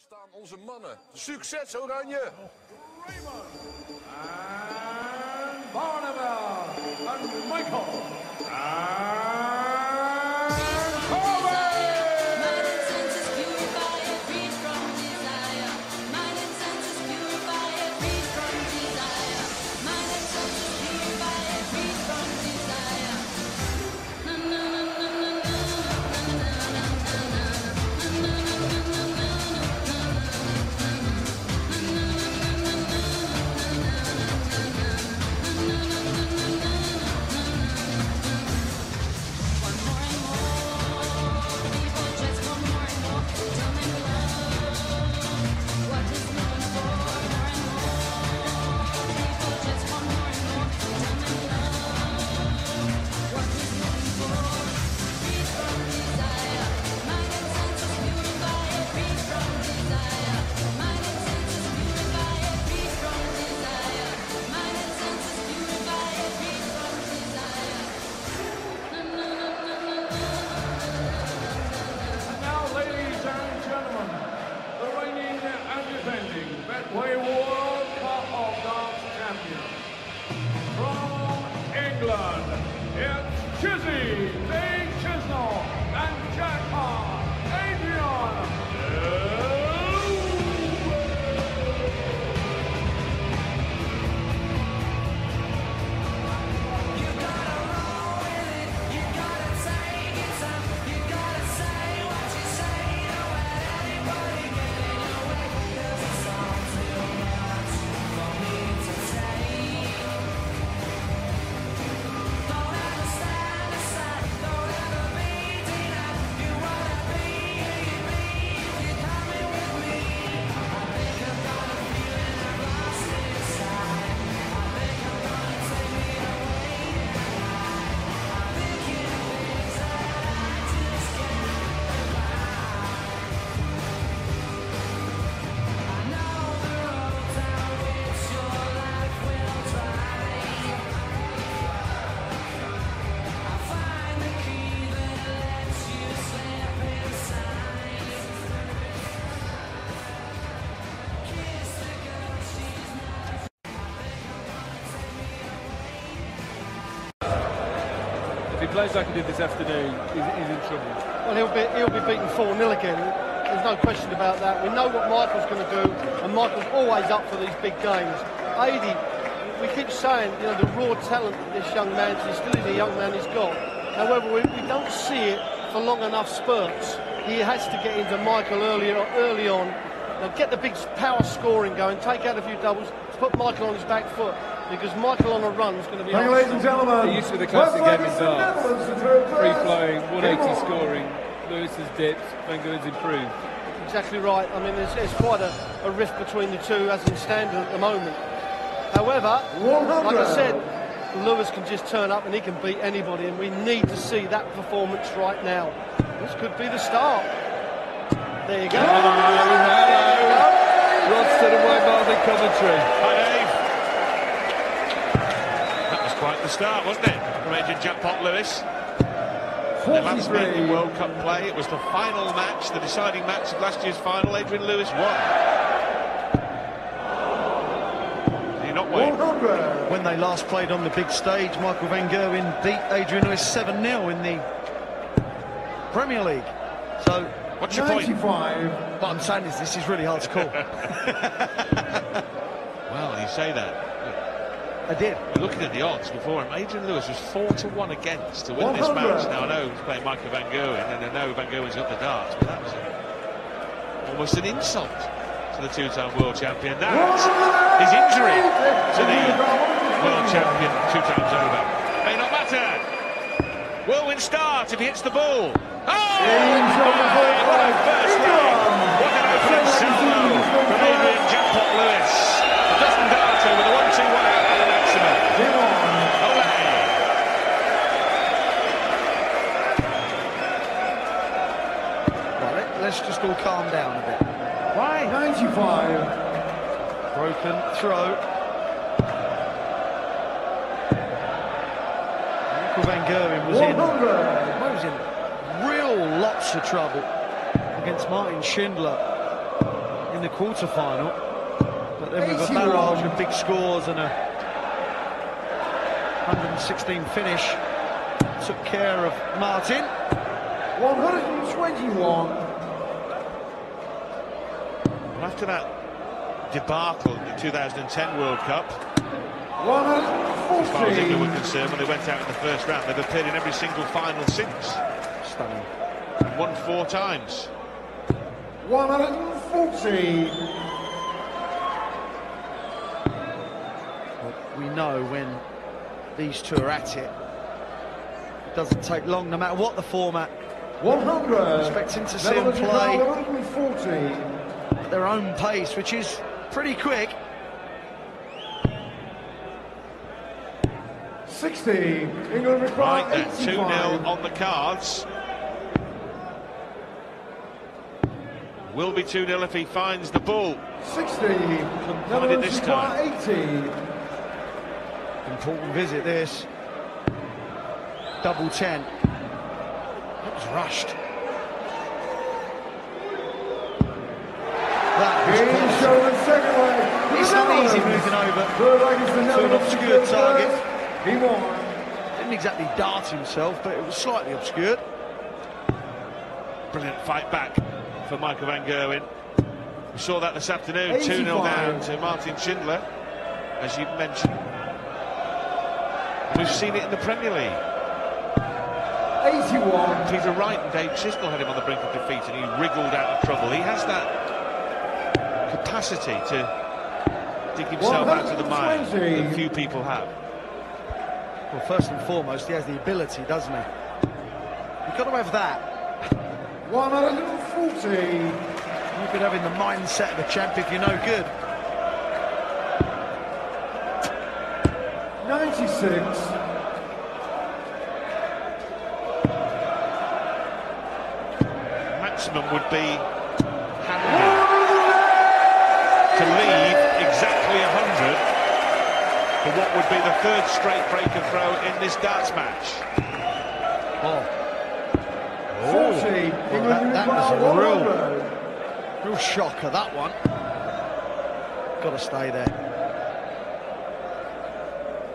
staan onze mannen. Succes Oranje! Raymond and Barneveld and Michael and World Cup of Darts champion from England, it's Chisnall and Adrian. If he plays like he did this afternoon, he's in trouble. Well, he'll be beaten 4-0 again. There's no question about that. We know what Michael's going to do, and Michael's always up for these big games. Adi, we keep saying, you know, the raw talent that this young man, he still is a young man, he's got. However, we don't see it for long enough spurts. He has to get into Michael early on. Now, get the big power scoring going, take out a few doubles, put Michael on his back foot, because Michael on a run is going to be... Ladies and gentlemen, he used to the classic game in darts. Free-flowing, 180 scoring, Lewis has dipped, Van Gerwen's improved. Exactly right. I mean, there's quite a rift between the two as in standard at the moment. However, like I said, Lewis can just turn up and he can beat anybody, and we need to see that performance right now. This could be the start. There you go. Hello. Rodson and Raymond in commentary. Hi, Dave. That was quite the start, wasn't it, from Adrian Jackpot Lewis? The last in World Cup play, it was the final match, the deciding match of last year's final. Adrian Lewis won. Did he not win? When they last played on the big stage, Michael Van Gerwen beat Adrian Lewis 7-0 in the Premier League. So, what's your point? What I'm saying is this is really hard to call. Well, you say that. I did. Looking at the odds before him, Adrian Lewis was 4-1 against to win this match. Now I know he's playing Michael Van Gerwen, and I know Van Gerwen's got the darts, but that was almost an insult to the two-time world champion. That his injury to the world champion 2 times over may not matter. Will win start if he hits the ball. Oh! What a first leg! What an opening salvo from Adrian Jackpot Lewis. A dozen darter with a 1-2-1 out of the maximum. Right, let's just all calm down a bit. Right, 95. Broken throw. Michael Van Gerwen was in real lots of trouble against Martin Schindler. in the quarter-final. But then with a barrage of big scores and a 116 finish, took care of Martin. 121. After that debacle in the 2010 World Cup, as far as England were concerned, when they went out in the first round, they've appeared in every single final since. Stunning. And won 4 times. 140. Well, we know when these two are at it, it doesn't take long, no matter what the format. 100. Expecting to see them play 140. at their own pace, which is pretty quick. 60. England require Right then, 85. 2-0 on the cards. Will be 2-0 if he finds the ball. 60. find it this time. 80. Important visit this. Double 10. That was rushed. That was Game close. Gerwen second leg. It's not easy moving over Third leg is the to an Netherlands obscure first. target. He won. Didn't exactly dart himself, but it was slightly obscured. Brilliant fight back for Michael van Gerwen. We saw that this afternoon, 2-0 down to Martin Schindler, as you mentioned. We've seen it in the Premier League. 81. Peter Wright and Dave Chisnall had him on the brink of defeat and he wriggled out of trouble. He has that capacity to dig himself out of the mire that few people have. Well, first and foremost, he has the ability, doesn't he? You've got to have that. 140. You could have in the mindset of a champ if you're no good. 96. Maximum would be handy to leave exactly 100 for what would be the 3rd straight break and throw in this darts match. Oh, 40. well, that was a real shocker, that one. Got to stay there.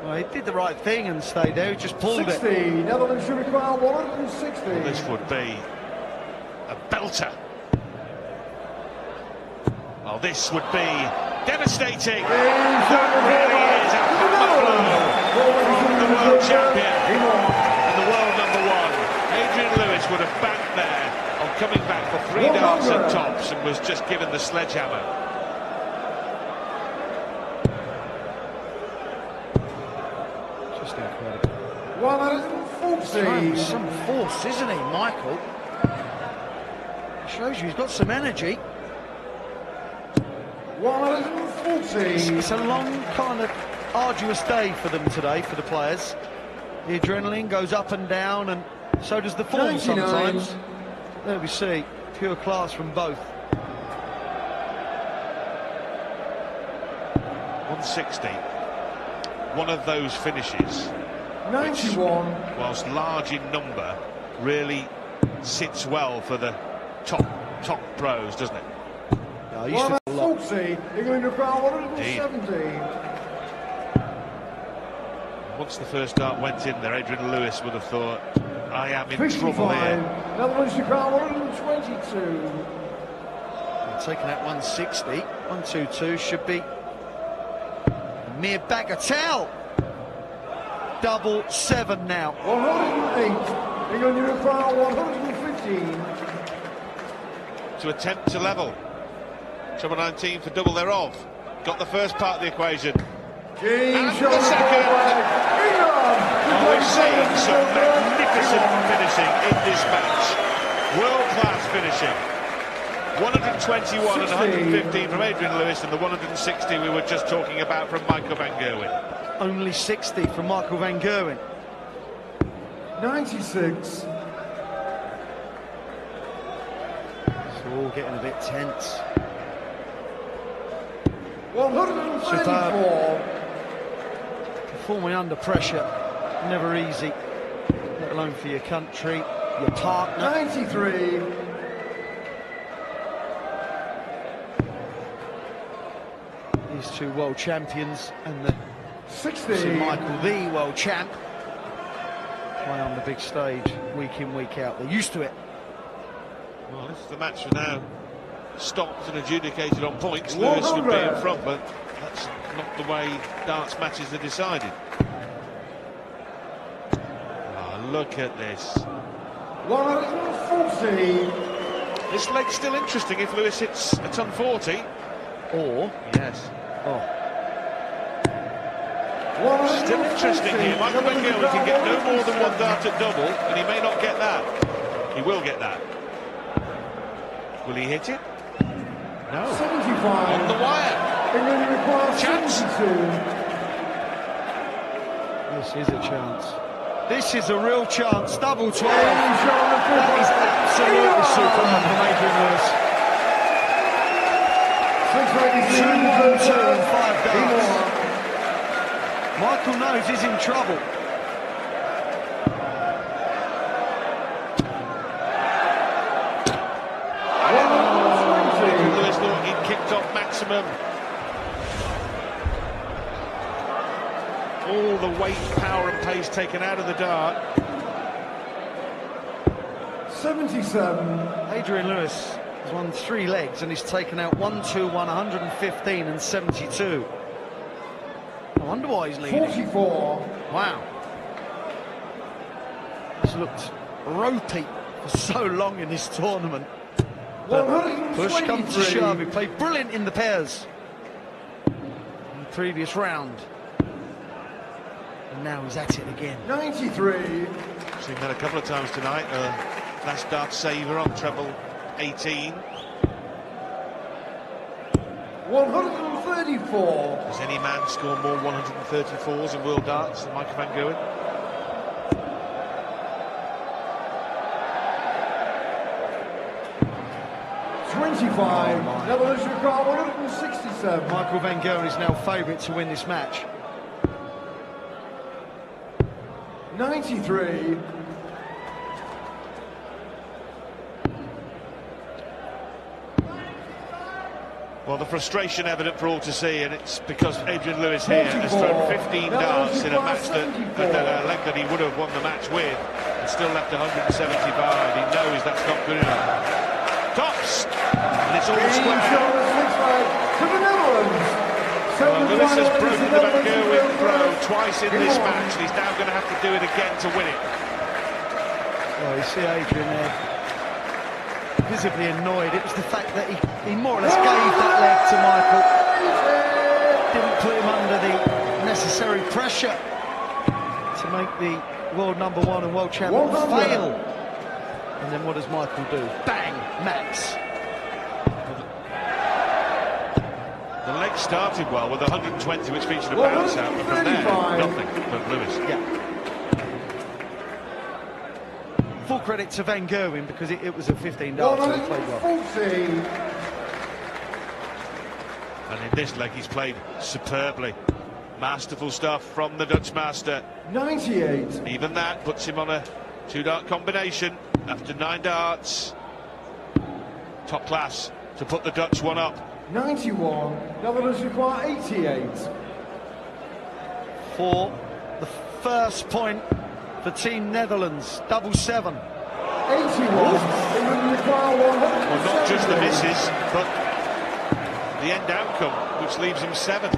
Well, he did the right thing and stayed there. He just pulled 60. it. Netherlands should require 160. Well, this would be a belter. Well, this would be devastating. That really is a hammer blow from the world champion and the world #1. Adrian Lewis would have banked there on coming back for 3 darts at tops and was just given the sledgehammer. Just incredible. 140. Some force, isn't he, Michael? Shows you he's got some energy. 140. It's a long, kind of arduous day for them today, for the players. The adrenaline goes up and down, and so does the form 99. sometimes. There we see, pure class from both. 160. One of those finishes, 91. which, whilst large in number, really sits well for the top pros, doesn't it? Yeah, I used to do a lot. 140. England require 170. Once the first dart went in there, Adrian Lewis would have thought, I am in 55. trouble here. Netherlands require 122. Taking out 160. 122 should be a mere bagatelle. Double 7 now. 108. England require 115. To attempt to level. Trouble 19 for double thereof. Got the first part of the equation. Game And the second. England. And we've seen some magnificent finishing in this match. World-class finishing. 121 and 115 from Adrian Lewis, and the 160 we were just talking about from Michael van Gerwen. Only 60 from Michael van Gerwen. 96. It's all getting a bit tense. 134. Performing under pressure, never easy, let alone for your country, your partner. 93. These two world champions and the 60. Michael, the world champ, play on the big stage week in, week out. They're used to it. Well, if the match was now stopped and adjudicated on points, Lewis would be in front, but that's not the way darts matches are decided. Oh, look at this. 140. This leg's still interesting if Lewis hits a ton 40. Or, Yes. oh, Still interesting here. Michael Van Gerwen can get no more than one dart at double, and he may not get that. He will get that. Will he hit it? No. 75. On the wire. England requires Chance. 72. this is a chance. This is a real chance. Double 12. That That is absolutely superb from Adrian Lewis. 2, 1, 2 and 5 darts. Michael knows he's in trouble. Lewis thought he'd kicked off maximum. All the weight, power and pace taken out of the dart. 77. Adrian Lewis has won 3 legs and he's taken out 1, 2, 115 and 72. I wonder why he's leading. 44. Wow. He's looked ropey for so long in this tournament. But push comes to shove. He played brilliant in the pairs in the previous round. And now he's at it again. 93. Seen that a couple of times tonight. Last dart saver on treble 18. 134. Does any man score more 134s in world darts than Michael Van Gerwen? Netherlands require 167. Michael Van Gerwen is now favourite to win this match. 93. Well, the frustration evident for all to see, and it's because Adrian Lewis here has thrown 15 darts in a match that a leg that he would have won the match with, and still left 175. He knows that's not good enough. Tops, and it's all square. To the Netherlands. Well, Lewis has broken the Van Gerwen throw twice in this match, and he's now going to have to do it again to win it. Well, you see Adrian there, visibly annoyed. It was the fact that he more or less gave that leg to Michael. Didn't put him under the necessary pressure to make the world #1 and world champion fail. And then what does Michael do? Bang! Max. The leg started well with 120, which featured a bounce out, but from there, nothing for Lewis. Yeah. Full credit to Van Gerwen because it was a 15 dart, so he played well. 140. And in this leg, he's played superbly. Masterful stuff from the Dutch master. 98. Even that puts him on a 2-dart combination after 9 darts. Top class to put the Dutch one up. 91. Netherlands require 88. For the first point for Team Netherlands, 7-7. 81. England require 100. Well, not just the misses, but the end outcome, which leaves him 7.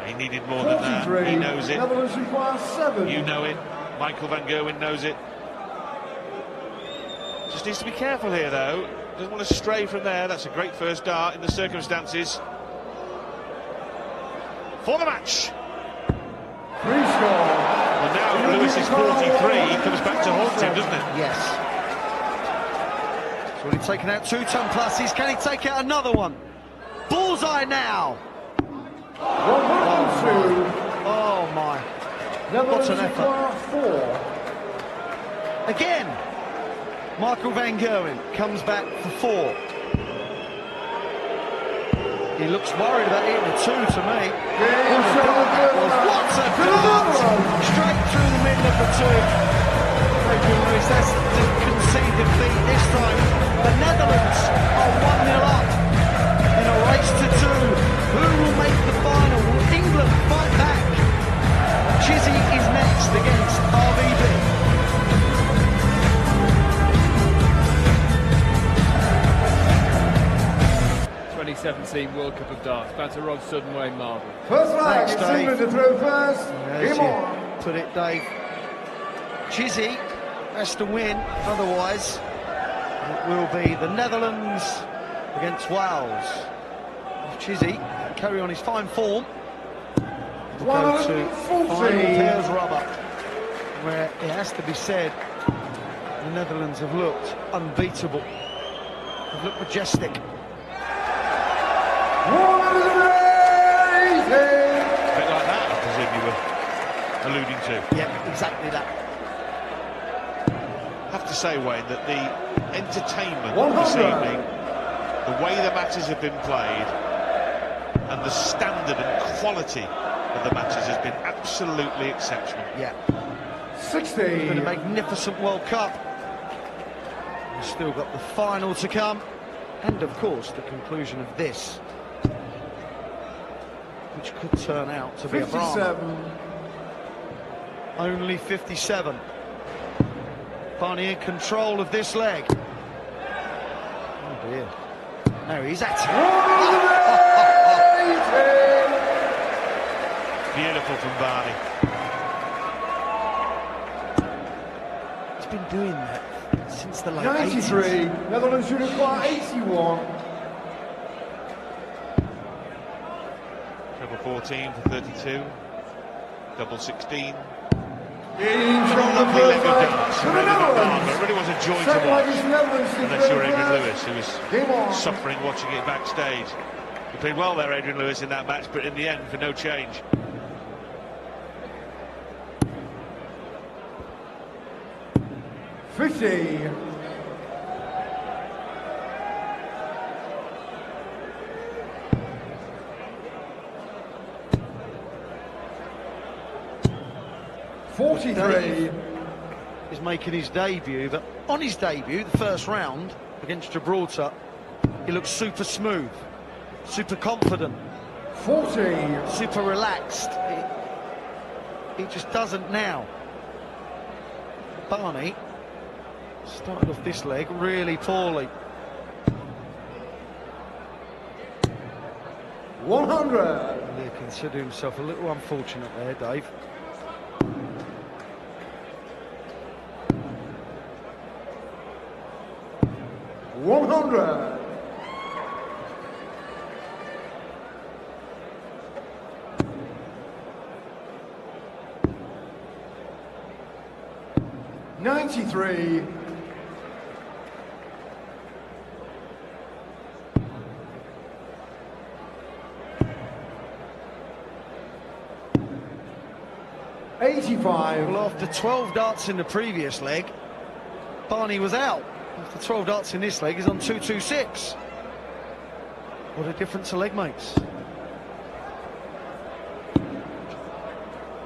He needed more than that. He knows it. Netherlands require 7. You know it. Michael Van Gerwen knows it. Just needs to be careful here, though. Doesn't want to stray from there. That's a great first dart in the circumstances. For the match. 3 score. Well, now Lewis is 43. He comes back to haunt him, doesn't it? Yes. He's already taken out 2 ton pluses. Can he take out another one? Bullseye now. 102. Oh my. Netherlands What an effort. require 4. Again. Michael Van Gerwen comes back for 4. He looks worried about hitting a 2 to me. What a dart! Straight through the middle of the 2. Adrian Lewis has to concede defeat this time. The Netherlands are 1-0 up in a race 2017 World Cup of Darts. Back to Rod Sudden, Wayne Marvel. First leg, Thanks, it's Dave. England to throw first. As Game you on. put it, Dave. Chizzy has to win, otherwise it will be the Netherlands against Wales. If Chizzy can carry on his fine form, we'll go to final pairs rubber, where it has to be said the Netherlands have looked unbeatable. They've looked majestic. A bit like that, I presume you were alluding to. Yeah, exactly that. I have to say, Wayne, that the entertainment this evening, the way the matches have been played, and the standard and quality of the matches has been absolutely exceptional. Yeah. 60. It's been a magnificent World Cup. We've still got the final to come, and of course the conclusion of this, which could turn out to be a drama. 57. Only 57. Barney in control of this leg. Oh dear. No, he's at it. Beautiful from Barney. He's been doing that since the late 93. 80s. Netherlands should require 81. Treble 14 for 32. Double 16. Lovely leg of darts. It really was a joy to watch. Unless you're Adrian Lewis, who was suffering watching it backstage. You played well there, Adrian Lewis, in that match, but in the end, for no change. $50. $43. Is making his debut, but on his debut, the first round against Gibraltar, he looked super smooth, super confident, 40. super relaxed. He just doesn't now. Barney started off this leg really poorly. 100. He considered himself a little unfortunate there, Dave. $100. $93. $85. Well, after 12 darts in the previous leg, Barney was out. After 12 darts in this leg, he's on 226. What a difference a leg makes.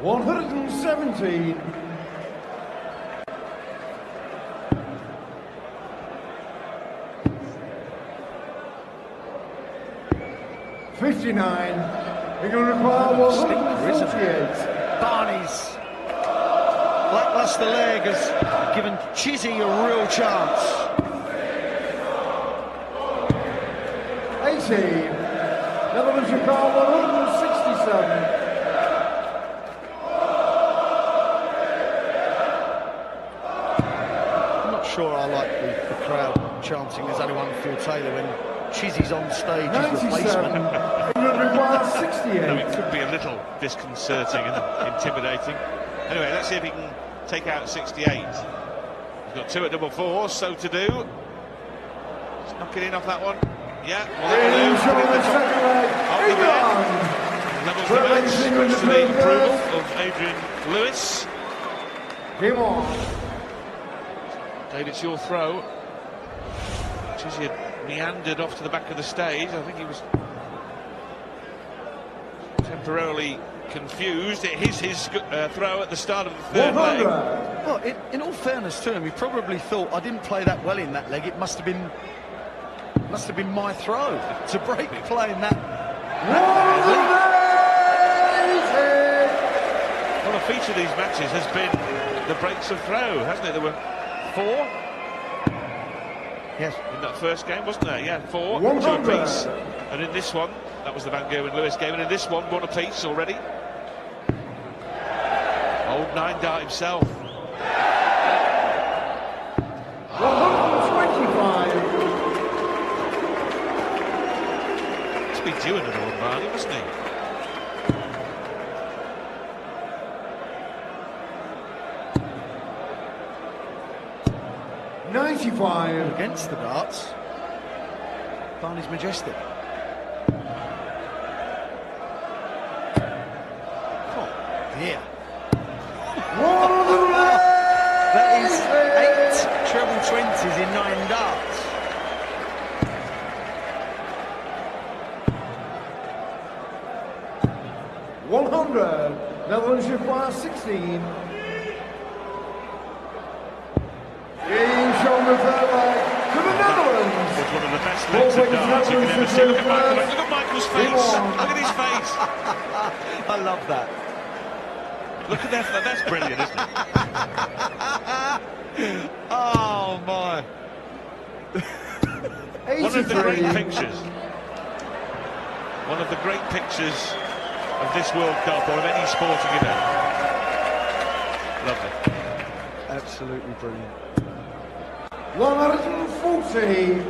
117. $59. England require 148. Barney's lacklustre leg has given Chizzy a real chance. 80. Netherlands require 167. I'm not sure I like the crowd chanting as anyone feel Taylor when Chizzy's on stage as replacement. England require 68. No, it could be a little disconcerting and intimidating. Anyway, let's see if he can take out 68. He's got 2 at double 4, so to do. Just knock it in off that one. Yeah, well, that'll do. Levels the match, much to the approval of Adrian Lewis. Game on. Dave, it's your throw. Chizzy had meandered off to the back of the stage. I think he was temporarily confused. It is his throw at the start of the third leg. Well, in all fairness to him, he probably thought, I didn't play that well in that leg. It must have been my throw to break playing that. Well, a feature of these matches has been the breaks of throw, hasn't it? There were 4. Yes. In that first game, wasn't there? Yeah, 4, 2 100. apiece. And in this one, that was the Van Gerwen-Lewis game, and in this one, 1 apiece already. Old 9 Dart himself. 125. Must be due another one, Barney, mustn't he? $95 against the darts. Barney's majestic. Oh, dear. That is 8 treble 20s in 9 darts. $100. Netherlands require 16. He's shown the third leg to the Netherlands. It's one of the best legs of darts you can ever see. Look at Michael's face. Look at his face. I love that. Look at that. That's brilliant, isn't it? Oh my. One of the great pictures. One of the great pictures of this World Cup or of any sporting event. Lovely. Absolutely brilliant. 140.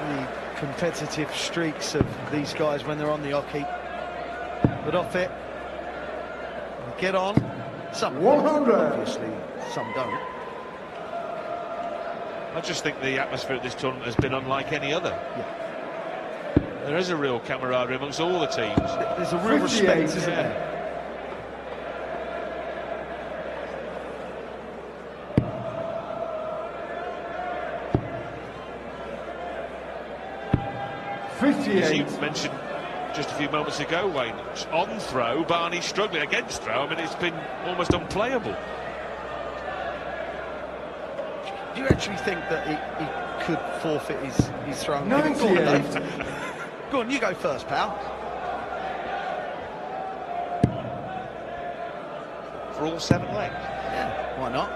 The competitive streaks of these guys when they're on the hockey. But off it. They get on. Some 100. obviously, some don't. I just think the atmosphere at this tournament has been unlike any other. Yeah. There is a real camaraderie amongst all the teams. There's a real 58, respect, isn't yeah. there? As you mentioned just a few moments ago, Wayne, on throw, Barney struggling against throw. I mean, it's been almost unplayable. Do you actually think that he could forfeit his throw? 98. Go on, you go first, pal. For all 7 legs. Yeah, why not?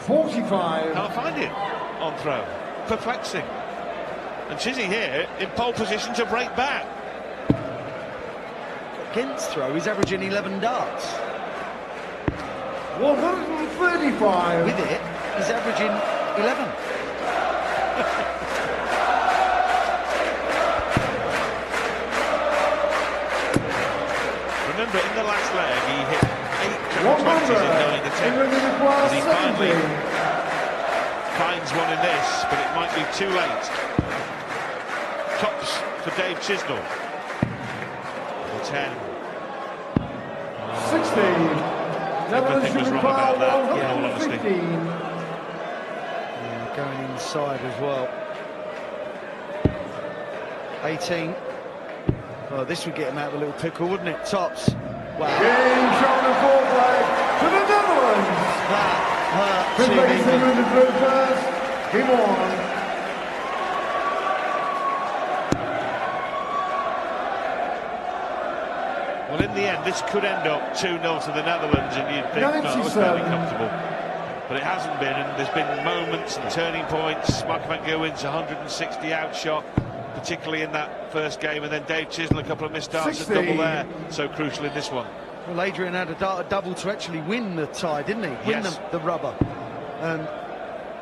45. Can't find it on throw. Perplexing. And Chizzy here in pole position to break back. Against throw, he's averaging 11 darts. 135. With it, he's averaging 11. Remember, in the last leg, he hit 8 triple 20s in 9 attempts. And he finally finds one in this, but it might be too late. Tops for Dave Chisnall. 10. 16. Netherlands was wrong about that, in all honesty. 115. Yeah, going inside as well. 18. Oh, this would get him out of a little pickle, wouldn't it? Tops. Wow. Game shown a fourth leg to the Netherlands. That hurt Fifth too leg deeply. is in the blue first. Game on. Well, in the end, this could end up 2-0 to the Netherlands, and you'd think, no, it was fairly 97. comfortable. But it hasn't been, and there's been moments and turning points. Michael Van Gerwen's 160 outshot, particularly in that first game, and then Dave Chisnall, a couple of missed darts, a double there, so crucial in this one. Well, Adrian had a double to actually win the tie, didn't he? Win Yes. the rubber. And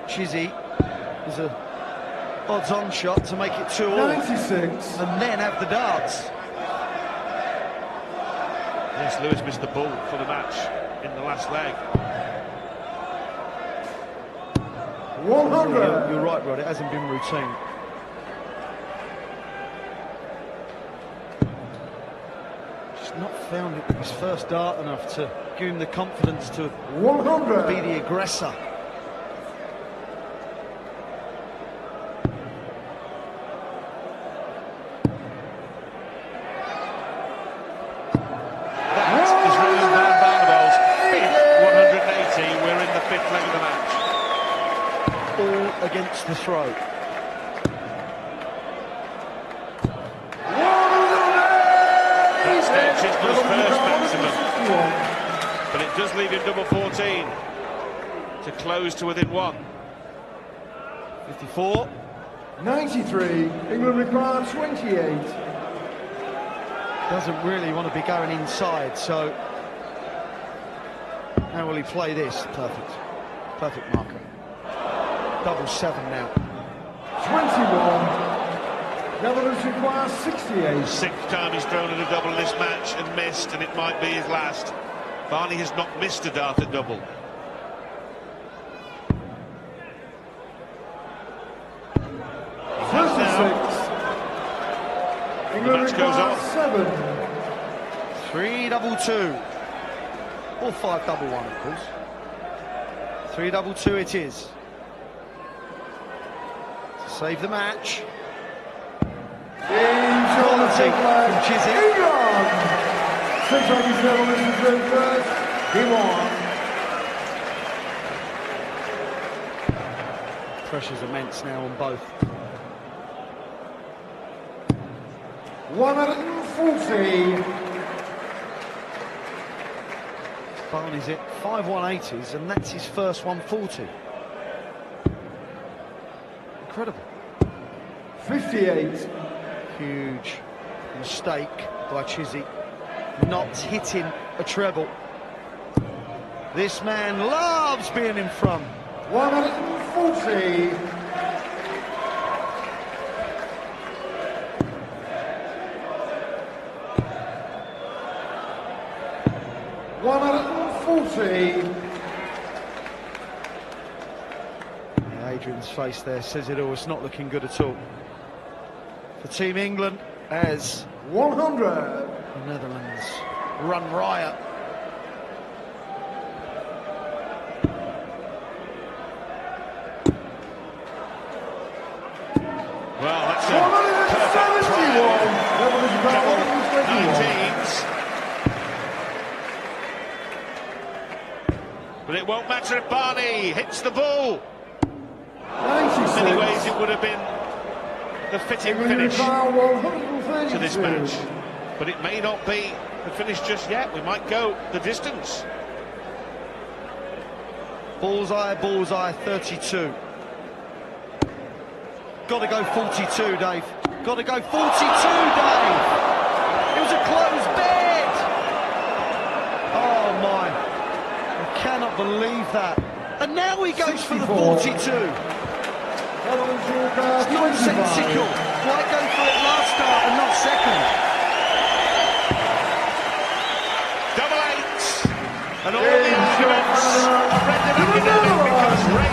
Chizzy was a odds-on shot to make it 2-all. 96. And then have the darts. Yes, Lewis missed the ball for the match in the last leg. 100. You're right, Rod, it hasn't been routine. Just not found it his first dart enough to give him the confidence to 100. be the aggressor. That is Raymond van Barneveld's 5th 180. We're in the 5th leg of the match. All against the throw. That's Dave Chisnall's first maximum. But it does leave him double 14 to close to within 1. 54. 93. England require 28. Doesn't really want to be going inside, so how will he play this? Perfect. Perfect marker. Double 7 now. 21. Netherlands require 68. Sixth time he's thrown at a double in this match and missed, and it might be his last. Barney has not missed a Darten double. The match goes on. 7. 3-2-2. Or 5-1, of course. 3-2-2 it is. To save the match. Quality from Chisnall. England! 6 rugby's Netherlands is first. Game on. Pressure's immense now on both. 140. Barney's at 5 180s, and that's his first 140. Incredible. 58. Huge mistake by Chisnall, not hitting a treble. This man loves being in front. 140. Adrian's face there says it all. It's not looking good at all for Team England as 100. the Netherlands run riot. Well, that's a 19s. But it won't matter if Barney hits the ball. 96. In many ways, it would have been the fitting finish to this match. But it may not be the finish just yet. We might go the distance. Bullseye, bullseye, 32. Got to go 42, Dave. Got to go 42, Dave. It was a closed bed. Oh, my. I cannot believe that. And now he goes 64. For the 42. It's nonsensical. Why go for it last start and not second? Double 8. And all the arguments are rendered academic because